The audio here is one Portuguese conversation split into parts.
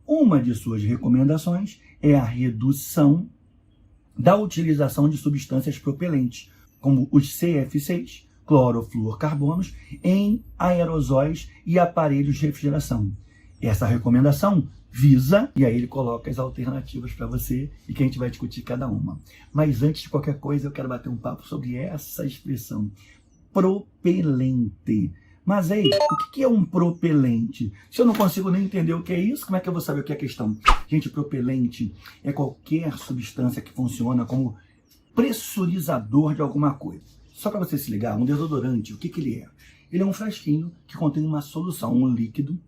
Uma de suas recomendações é a redução da utilização de substâncias propelentes, como os CF6, clorofluorcarbonos, em aerosóis e aparelhos de refrigeração. Essa recomendação visa, e aí ele coloca as alternativas para você e que a gente vai discutir cada uma. Mas antes de qualquer coisa, eu quero bater um papo sobre essa expressão, propelente. Mas aí, o que é um propelente? Se eu não consigo nem entender o que é isso, como é que eu vou saber o que é a questão? Gente, propelente é qualquer substância que funciona como pressurizador de alguma coisa. Só para você se ligar, um desodorante, o que ele é? Ele é um frasquinho que contém uma solução, um líquido,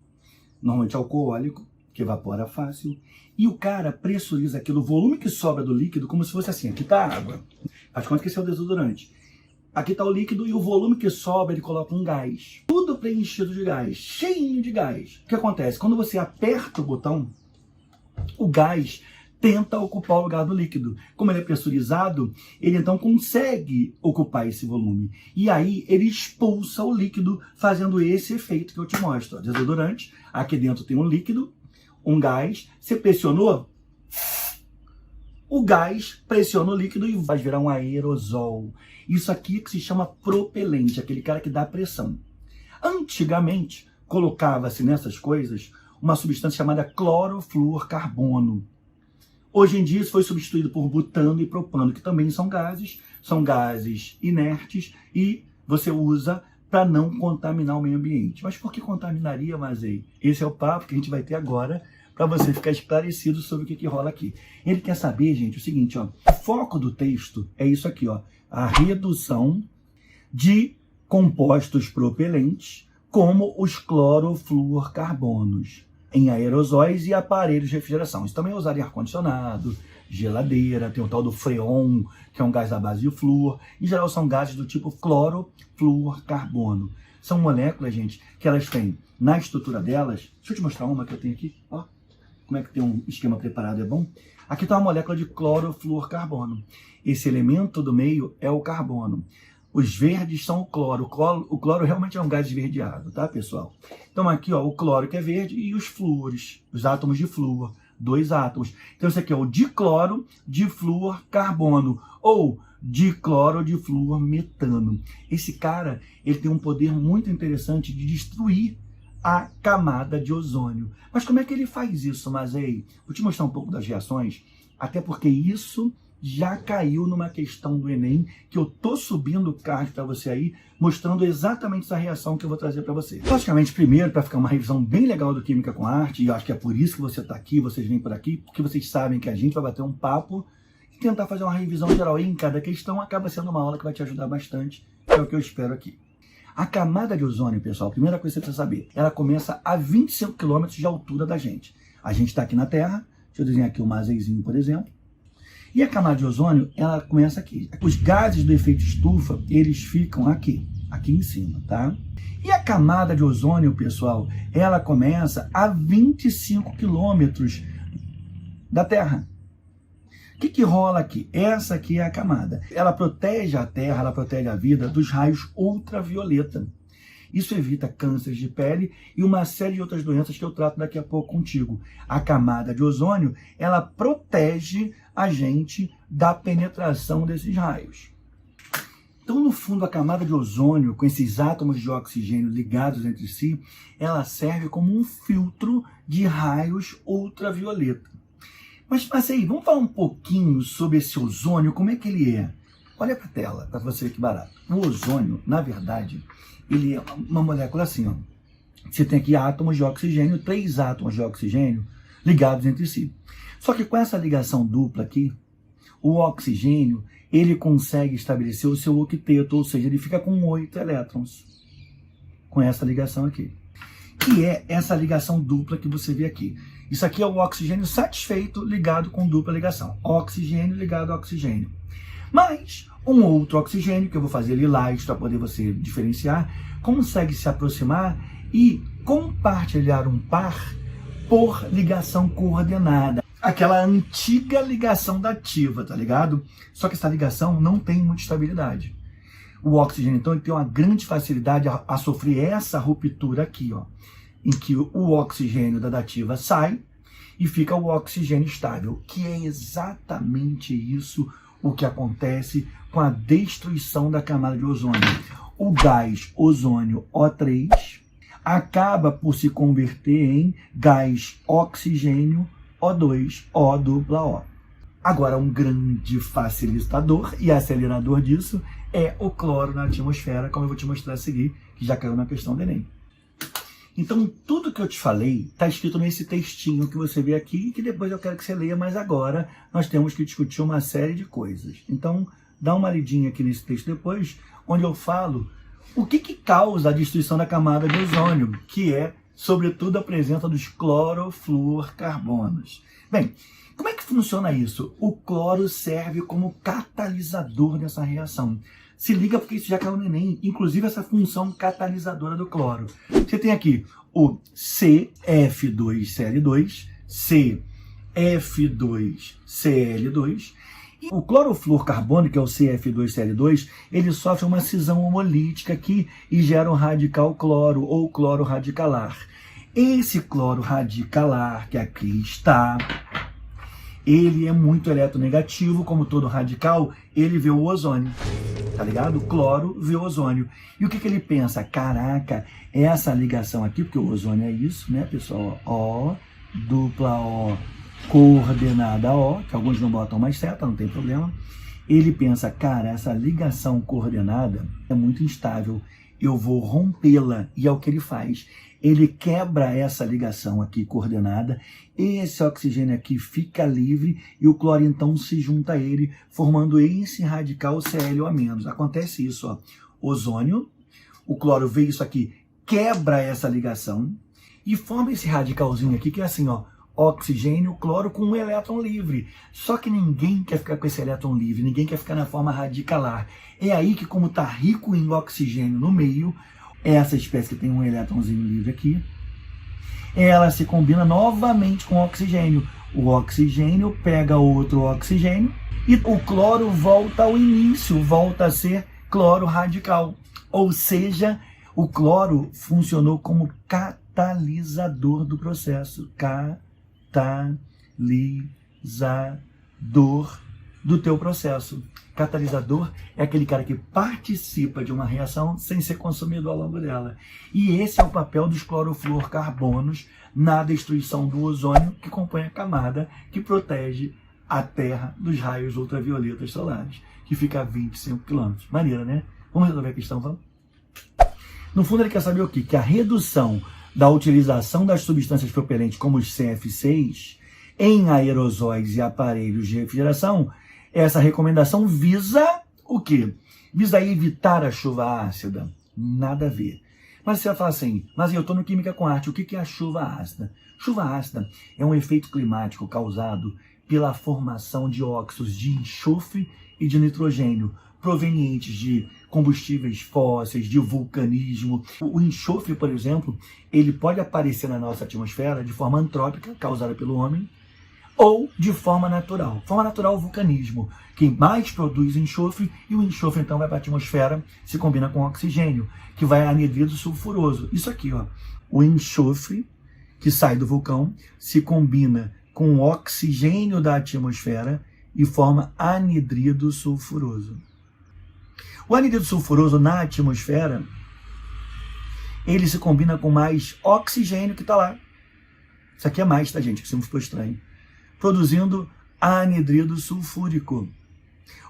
normalmente alcoólico, que evapora fácil, e o cara pressuriza aquilo, o volume que sobra do líquido, como se fosse assim, aqui está a água, faz conta que esse é o desodorante. Aqui está o líquido e o volume que sobra, ele coloca um gás. Tudo preenchido de gás, cheinho de gás. O que acontece? Quando você aperta o botão, o gás tenta ocupar o lugar do líquido. Como ele é pressurizado, ele então consegue ocupar esse volume. E aí ele expulsa o líquido, fazendo esse efeito que eu te mostro. Ó, desodorante, aqui dentro tem um líquido, um gás, você pressionou, o gás pressiona o líquido e vai virar um aerosol. Isso aqui é que se chama propelente, aquele cara que dá pressão. Antigamente, colocava-se nessas coisas uma substância chamada clorofluorcarbono. Hoje em dia isso foi substituído por butano e propano, que também são gases inertes e você usa para não contaminar o meio ambiente. Mas por que contaminaria, Mazei? Esse é o papo que a gente vai ter agora para você ficar esclarecido sobre o que rola aqui. Ele quer saber, gente, o seguinte, ó, o foco do texto é isso aqui, ó, a redução de compostos propelentes, como os clorofluorcarbonos, em aerosóis e aparelhos de refrigeração. Isso também é usado em ar-condicionado, geladeira, tem o tal do freon, que é um gás da base de flúor. Em geral são gases do tipo clorofluorcarbono. São moléculas, gente, que elas têm na estrutura delas. Deixa eu te mostrar uma que eu tenho aqui, ó. Como é que tem um esquema preparado, é bom? Aqui está uma molécula de clorofluorcarbono. Esse elemento do meio é o carbono. Os verdes são o cloro. O cloro realmente é um gás esverdeado, tá, pessoal? Então aqui, ó, o cloro que é verde e os flúores, os átomos de flúor, 2 átomos. Então esse aqui é o dicloro de flúor carbono ou dicloro de flúor metano. Esse cara, ele tem um poder muito interessante de destruir a camada de ozônio. Mas como é que ele faz isso, Mazei? Vou te mostrar um pouco das reações, até porque isso já caiu numa questão do Enem, que eu tô subindo o card para você aí, mostrando exatamente essa reação que eu vou trazer para você. Logicamente, primeiro, para ficar uma revisão bem legal do Química com Arte, e eu acho que é por isso que você está aqui, vocês vêm por aqui, porque vocês sabem que a gente vai bater um papo e tentar fazer uma revisão geral. E em cada questão acaba sendo uma aula que vai te ajudar bastante, que é o que eu espero aqui. A camada de ozônio, pessoal, a primeira coisa que você precisa saber, ela começa a 25 km de altura da gente. A gente está aqui na Terra, deixa eu desenhar aqui um Mazeizinho, por exemplo. E a camada de ozônio, ela começa aqui. Os gases do efeito estufa, eles ficam aqui em cima, tá? E a camada de ozônio, pessoal, ela começa a 25 quilômetros da Terra. O que rola aqui? Essa aqui é a camada. Ela protege a Terra, ela protege a vida dos raios ultravioleta. Isso evita cânceres de pele e uma série de outras doenças que eu trato daqui a pouco contigo. A camada de ozônio, ela protege a gente da penetração desses raios. Então, no fundo, a camada de ozônio, com esses átomos de oxigênio ligados entre si, ela serve como um filtro de raios ultravioleta. Mas aí, vamos falar um pouquinho sobre esse ozônio, como é que ele é? Olha para a tela, para você ver que barato. O ozônio, na verdade, ele é uma molécula assim, ó. Você tem aqui átomos de oxigênio, 3 átomos de oxigênio ligados entre si. Só que com essa ligação dupla aqui, o oxigênio, ele consegue estabelecer o seu octeto, ou seja, ele fica com 8 elétrons. Com essa ligação aqui. Que é essa ligação dupla que você vê aqui. Isso aqui é o oxigênio satisfeito ligado com dupla ligação. Oxigênio ligado a oxigênio. Mas um outro oxigênio, que eu vou fazer lilás para poder você diferenciar, consegue se aproximar e compartilhar um par por ligação coordenada. Aquela antiga ligação dativa, tá ligado? Só que essa ligação não tem muita estabilidade. O oxigênio, então, ele tem uma grande facilidade a sofrer essa ruptura aqui, ó, em que o oxigênio da dativa sai e fica o oxigênio estável, que é exatamente isso o que acontece com a destruição da camada de ozônio. O gás ozônio O3 acaba por se converter em gás oxigênio O2, O dupla O. Agora, um grande facilitador e acelerador disso é o cloro na atmosfera, como eu vou te mostrar a seguir, que já caiu na questão do Enem. Então, tudo que eu te falei está escrito nesse textinho que você vê aqui, que depois eu quero que você leia, mas agora nós temos que discutir uma série de coisas. Então, dá uma lidinha aqui nesse texto depois, onde eu falo o que causa a destruição da camada de ozônio, que é, sobretudo, a presença dos clorofluorcarbonos. Bem, como é que funciona isso? O cloro serve como catalisador dessa reação. Se liga porque isso já caiu no Enem, inclusive essa função catalisadora do cloro. Você tem aqui o CF2Cl2, CF2Cl2, e o clorofluorcarbono, que é o CF2Cl2, ele sofre uma cisão homolítica aqui e gera um radical cloro ou cloro radicalar. Esse cloro radicalar que aqui está, ele é muito eletronegativo, como todo radical, ele vê o ozônio, tá ligado? O cloro vê o ozônio. E o que ele pensa? Caraca, essa ligação aqui, porque o ozônio é isso, né, pessoal? O, dupla O, coordenada O, que alguns não botam mais seta, não tem problema. Ele pensa, cara, essa ligação coordenada é muito instável, eu vou rompê-la, e é o que ele faz. Ele quebra essa ligação aqui coordenada, esse oxigênio aqui fica livre e o cloro então se junta a ele, formando esse radical Cl-O-. Acontece isso, ó. Ozônio, o cloro vê isso aqui, quebra essa ligação e forma esse radicalzinho aqui que é assim, ó, oxigênio, cloro com um elétron livre. Só que ninguém quer ficar com esse elétron livre, ninguém quer ficar na forma radicalar. É aí que, como está rico em oxigênio no meio, essa espécie que tem um elétronzinho livre aqui, ela se combina novamente com o oxigênio. O oxigênio pega outro oxigênio e o cloro volta ao início, volta a ser cloro radical. Ou seja, o cloro funcionou como catalisador do processo. Catalisador do teu processo. Catalisador é aquele cara que participa de uma reação sem ser consumido ao longo dela. E esse é o papel dos clorofluorcarbonos na destruição do ozônio que compõe a camada que protege a Terra dos raios ultravioletas solares, que fica a 25 km. Maneira, né? Vamos resolver a questão, vamos? No fundo, ele quer saber o quê? Que a redução da utilização das substâncias propelentes como os CF6 em aerosóis e aparelhos de refrigeração, essa recomendação visa o quê? Visa evitar a chuva ácida? Nada a ver. Mas você vai falar assim, mas eu estou no Química com Arte, o que é a chuva ácida? Chuva ácida é um efeito climático causado pela formação de óxidos de enxofre e de nitrogênio, provenientes de combustíveis fósseis, de vulcanismo. O enxofre, por exemplo, ele pode aparecer na nossa atmosfera de forma antrópica, causada pelo homem, ou de forma natural. Forma natural, o vulcanismo, que mais produz enxofre, e o enxofre então vai para a atmosfera, se combina com oxigênio, que vai a anidrido sulfuroso. Isso aqui, ó, o enxofre que sai do vulcão se combina com o oxigênio da atmosfera e forma anidrido sulfuroso. O anidrido sulfuroso na atmosfera, ele se combina com mais oxigênio que está lá. Isso aqui é mais, tá, gente? Que se ficou estranho. Produzindo anidrido sulfúrico.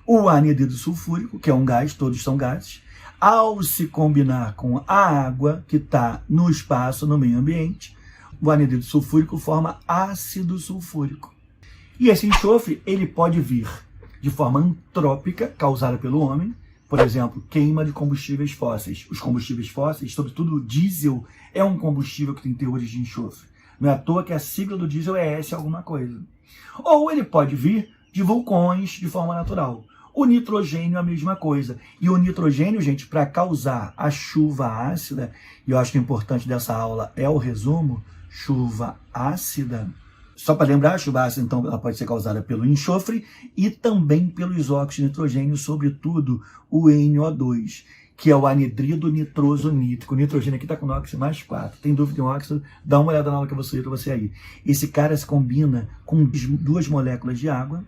O anidrido sulfúrico, que é um gás, todos são gases, ao se combinar com a água que está no espaço, no meio ambiente, o anidrido sulfúrico forma ácido sulfúrico. E esse enxofre, ele pode vir de forma antrópica, causada pelo homem, por exemplo, queima de combustíveis fósseis. Os combustíveis fósseis, sobretudo o diesel, é um combustível que tem teores de enxofre. Não é à toa que a sigla do diesel é S alguma coisa. Ou ele pode vir de vulcões de forma natural. O nitrogênio é a mesma coisa. E o nitrogênio, gente, para causar a chuva ácida, e eu acho que o importante dessa aula é o resumo, chuva ácida. Só para lembrar, a chuva ácida, então, ela pode ser causada pelo enxofre e também pelo isóxido de nitrogênio, sobretudo o NO2, que é o anidrido nitroso nítrico. O nitrogênio aqui está com óxido mais 4. Tem dúvida em óxido? Dá uma olhada na aula que eu vou subir para você aí. Esse cara se combina com 2 moléculas de água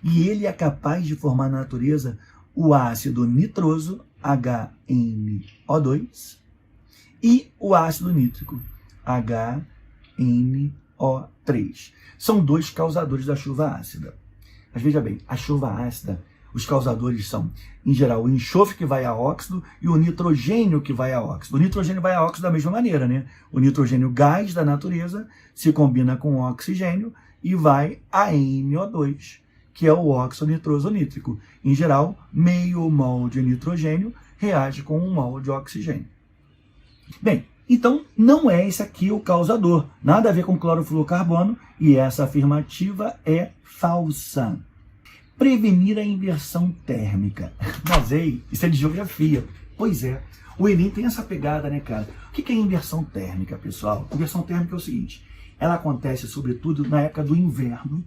e ele é capaz de formar na natureza o ácido nitroso, HNO2, e o ácido nítrico, HNO3. São 2 causadores da chuva ácida. Mas veja bem, a chuva ácida, os causadores são, em geral, o enxofre que vai a óxido e o nitrogênio que vai a óxido. O nitrogênio vai a óxido da mesma maneira, né? O nitrogênio, gás da natureza, se combina com o oxigênio e vai a NO2, que é o óxido nitroso nítrico. Em geral, meio mol de nitrogênio reage com 1 mol de oxigênio. Bem, então não é esse aqui o causador. Nada a ver com clorofluorcarbono e essa afirmativa é falsa. Prevenir a inversão térmica. Mas ei, isso é de geografia. Pois é, o Enem tem essa pegada, né, cara? O que é inversão térmica, pessoal? Inversão térmica é o seguinte, ela acontece sobretudo na época do inverno,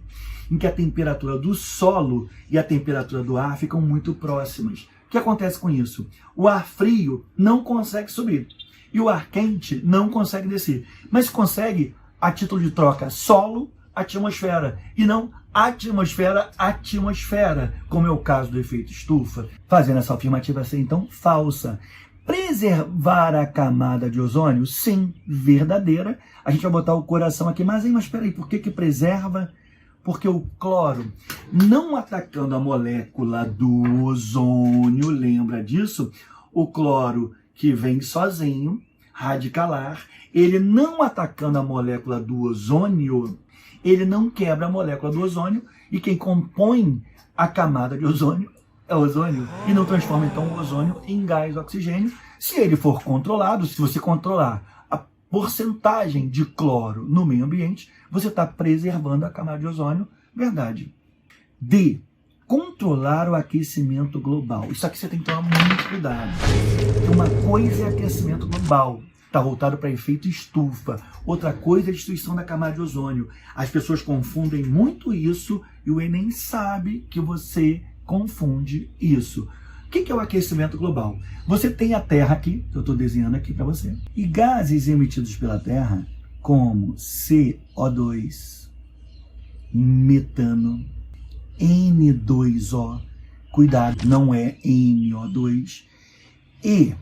em que a temperatura do solo e a temperatura do ar ficam muito próximas. O que acontece com isso? O ar frio não consegue subir e o ar quente não consegue descer, mas consegue, a título de troca, solo, atmosfera, e não atmosfera, atmosfera, como é o caso do efeito estufa, fazendo essa afirmativa ser, então, falsa. Preservar a camada de ozônio? Sim, verdadeira. A gente vai botar o coração aqui, mas espera aí, por que preserva? Porque o cloro, não atacando a molécula do ozônio, lembra disso? O cloro que vem sozinho, radicalar, ele não atacando a molécula do ozônio, ele não quebra a molécula do ozônio, e quem compõe a camada de ozônio é o ozônio, e não transforma então o ozônio em gás oxigênio. Se ele for controlado, se você controlar a porcentagem de cloro no meio ambiente, você está preservando a camada de ozônio, verdade. D. Controlar o aquecimento global. Isso aqui você tem que tomar muito cuidado. Uma coisa é aquecimento global, está voltado para efeito estufa. Outra coisa é a destruição da camada de ozônio. As pessoas confundem muito isso e o Enem sabe que você confunde isso. O que é o aquecimento global? Você tem a Terra aqui, que eu estou desenhando aqui para você, e gases emitidos pela Terra, como CO2, metano, N2O, cuidado, não é NO2, e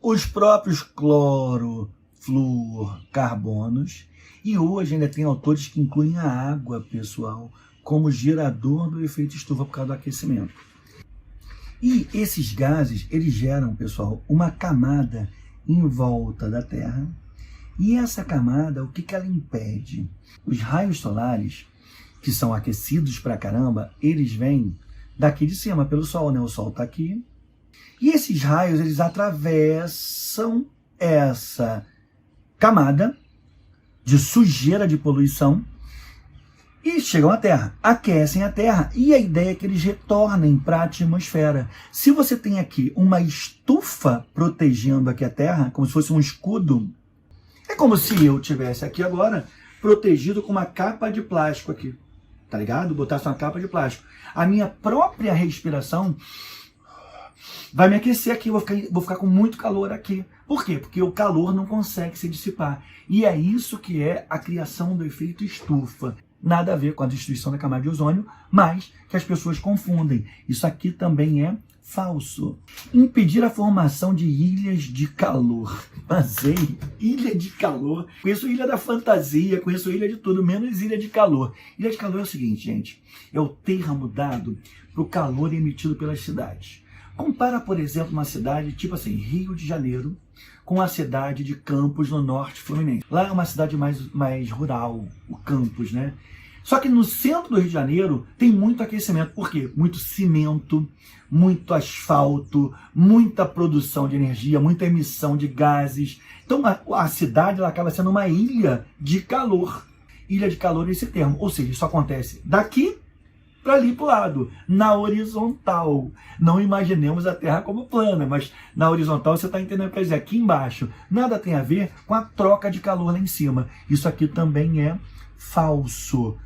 os próprios clorofluorcarbonos, e hoje ainda tem autores que incluem a água, pessoal, como gerador do efeito estufa por causa do aquecimento. E esses gases, eles geram, pessoal, uma camada em volta da Terra, e essa camada, o que ela impede? Os raios solares, que são aquecidos pra caramba, eles vêm daqui de cima, pelo Sol, né? O Sol está aqui. E esses raios, eles atravessam essa camada de sujeira, de poluição, e chegam à Terra, aquecem a Terra, e a ideia é que eles retornem para a atmosfera. Se você tem aqui uma estufa protegendo aqui a Terra, como se fosse um escudo, é como se eu tivesse aqui agora protegido com uma capa de plástico aqui, tá ligado? Botasse uma capa de plástico. A minha própria respiração vai me aquecer aqui, vou ficar com muito calor aqui. Por quê? Porque o calor não consegue se dissipar. E é isso que é a criação do efeito estufa. Nada a ver com a destruição da camada de ozônio, mas que as pessoas confundem. Isso aqui também é falso. Impedir a formação de ilhas de calor. Mas, ilha de calor. Conheço ilha da fantasia, conheço ilha de tudo, menos ilha de calor. Ilha de calor é o seguinte, gente. É o termo dado para o calor emitido pelas cidades. Compara, por exemplo, uma cidade tipo assim, Rio de Janeiro, com a cidade de Campos, no norte fluminense. Lá é uma cidade mais rural, o Campos, né? Só que no centro do Rio de Janeiro tem muito aquecimento. Por quê? Muito cimento, muito asfalto, muita produção de energia, muita emissão de gases. Então a cidade ela acaba sendo uma ilha de calor. Ilha de calor é esse termo. Ou seja, isso acontece daqui para ali para o lado, na horizontal. Não imaginemos a Terra como plana, mas na horizontal você está entendendo o que quer dizer. Aqui embaixo, nada tem a ver com a troca de calor lá em cima. Isso aqui também é falso.